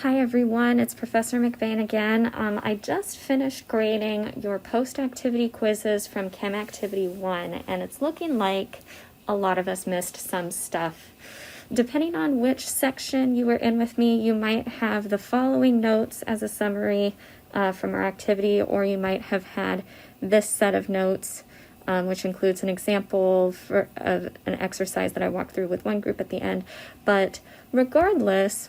Hi everyone, it's Professor McVeigh again. I just finished grading your post-activity quizzes from ChemActivity1, and it's looking like a lot of us missed some stuff. Depending on which section you were in with me, you might have the following notes as a summary from our activity, or you might have had this set of notes, which includes an example of an exercise that I walked through with one group at the end. But regardless,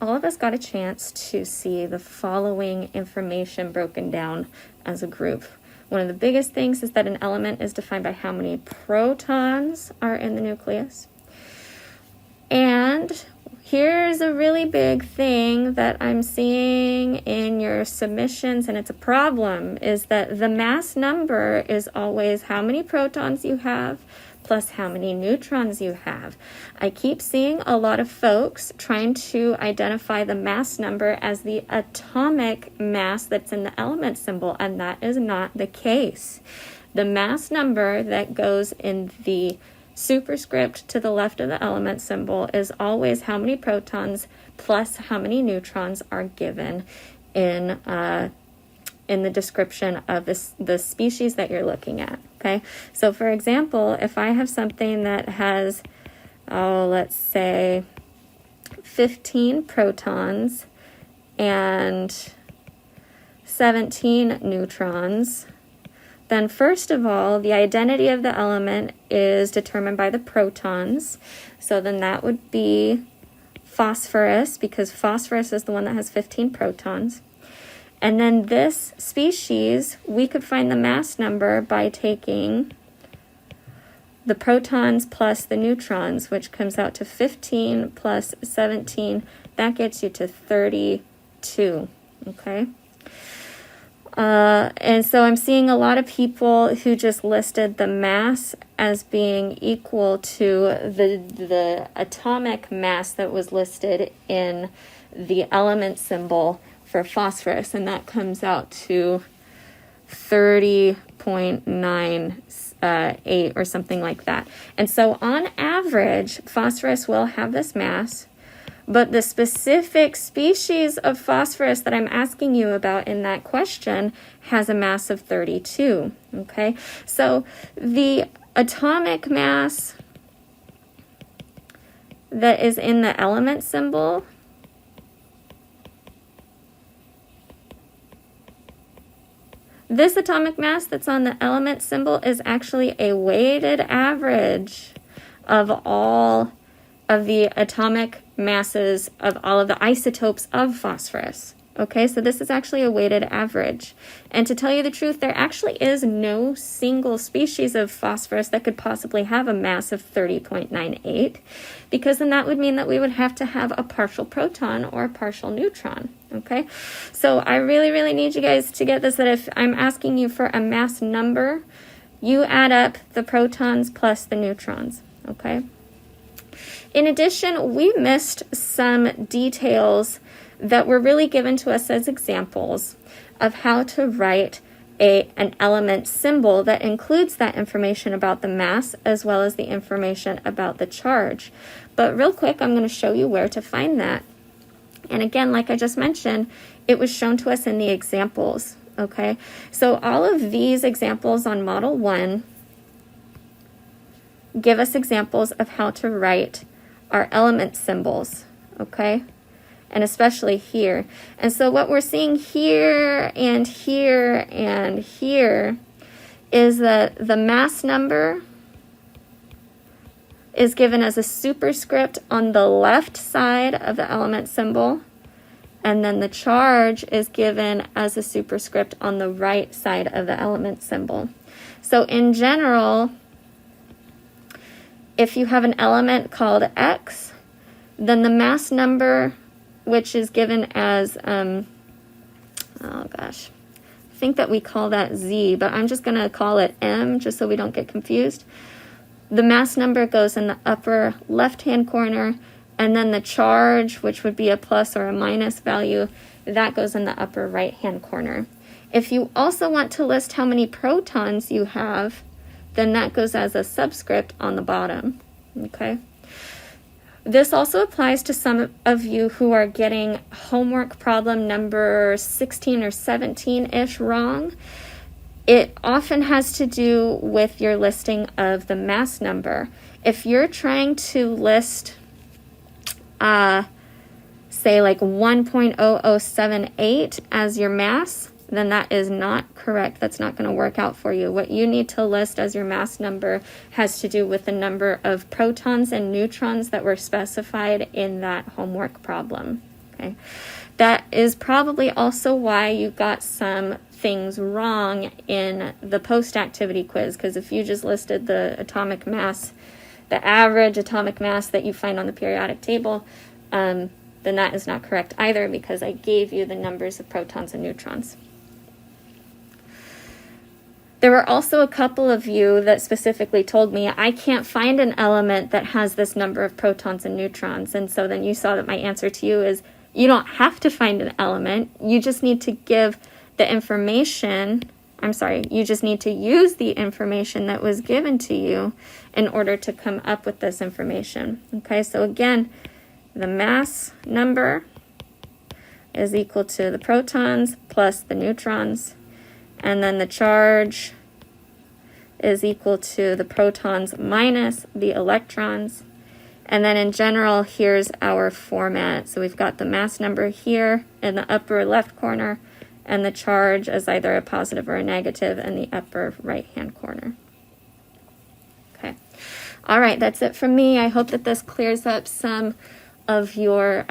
all of us got a chance to see the following information broken down as a group. One of the biggest things is that an element is defined by how many protons are in the nucleus. And here's a really big thing that I'm seeing in your submissions, and it's a problem, is that the mass number is always how many protons you have plus how many neutrons you have. I keep seeing a lot of folks trying to identify the mass number as the atomic mass that's in the element symbol, and that is not the case. The mass number that goes in the superscript to the left of the element symbol is always how many protons plus how many neutrons are given in the description of the species that you're looking at. Okay, so for example, if I have something that has, let's say 15 protons and 17 neutrons, then first of all, the identity of the element is determined by the protons. So then that would be phosphorus, because phosphorus is the one that has 15 protons. And then this species, we could find the mass number by taking the protons plus the neutrons, which comes out to 15 plus 17. That gets you to 32, okay? And so I'm seeing a lot of people who just listed the mass as being equal to the atomic mass that was listed in the element symbol for phosphorus, and that comes out to 30.98 or something like that. And so on average, phosphorus will have this mass, but the specific species of phosphorus that I'm asking you about in that question has a mass of 32, okay? So the atomic mass that is in the element symbol this atomic mass that's on the element symbol is actually a weighted average of all of the atomic masses of all of the isotopes of phosphorus. Okay, so this is actually a weighted average. And to tell you the truth, there actually is no single species of phosphorus that could possibly have a mass of 30.98, because then that would mean that we would have to have a partial proton or a partial neutron. Okay, so I really, really need you guys to get this, that if I'm asking you for a mass number, you add up the protons plus the neutrons. Okay. In addition, we missed some details that were really given to us as examples of how to write an element symbol that includes that information about the mass as well as the information about the charge. But real quick, I'm going to show you where to find that. And again, like I just mentioned, it was shown to us in the examples. Okay, so all of these examples on Model 1 give us examples of how to write our element symbols, okay? And especially here. And so what we're seeing here and here and here is that the mass number is given as a superscript on the left side of the element symbol, and then the charge is given as a superscript on the right side of the element symbol. So in general, if you have an element called X, then the mass number, which is given as, I think that we call that Z, but I'm just going to call it M just so we don't get confused. The mass number goes in the upper left-hand corner, and then the charge, which would be a plus or a minus value, that goes in the upper right-hand corner. If you also want to list how many protons you have, then that goes as a subscript on the bottom, okay? This also applies to some of you who are getting homework problem number 16 or 17-ish wrong. It often has to do with your listing of the mass number. If you're trying to list, say like 1.0078 as your mass, then that is not correct. That's not going to work out for you. What you need to list as your mass number has to do with the number of protons and neutrons that were specified in that homework problem. Okay, that is probably also why you got some things wrong in the post-activity quiz, because if you just listed the atomic mass, the average atomic mass that you find on the periodic table, then that is not correct either, because I gave you the numbers of protons and neutrons. There were also a couple of you that specifically told me, I can't find an element that has this number of protons and neutrons. And so then you saw that my answer to you is, you don't have to find an element. You just need to give the information, you just need to use the information that was given to you in order to come up with this information. Okay, so again, the mass number is equal to the protons plus the neutrons. And then the charge is equal to the protons minus the electrons. And then in general, here's our format. So we've got the mass number here in the upper left corner, and the charge as either a positive or a negative in the upper right-hand corner. Okay. All right, that's it from me. I hope that this clears up some of your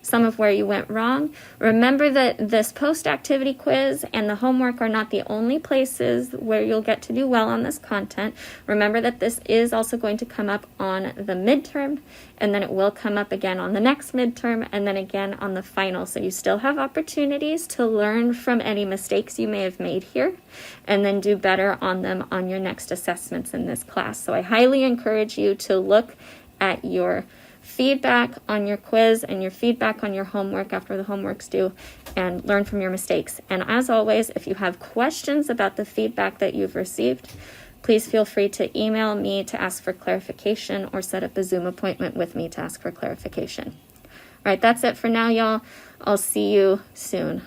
some of where you went wrong. Remember that this post-activity quiz and the homework are not the only places where you'll get to do well on this content. Remember that this is also going to come up on the midterm, and then it will come up again on the next midterm, and then again on the final. So you still have opportunities to learn from any mistakes you may have made here, and then do better on them on your next assessments in this class. So I highly encourage you to look at your feedback on your quiz and your feedback on your homework after the homework's due, and learn from your mistakes. And as always, if you have questions about the feedback that you've received, please feel free to email me to ask for clarification or set up a Zoom appointment with me to ask for clarification. All right, that's it for now, y'all. I'll see you soon.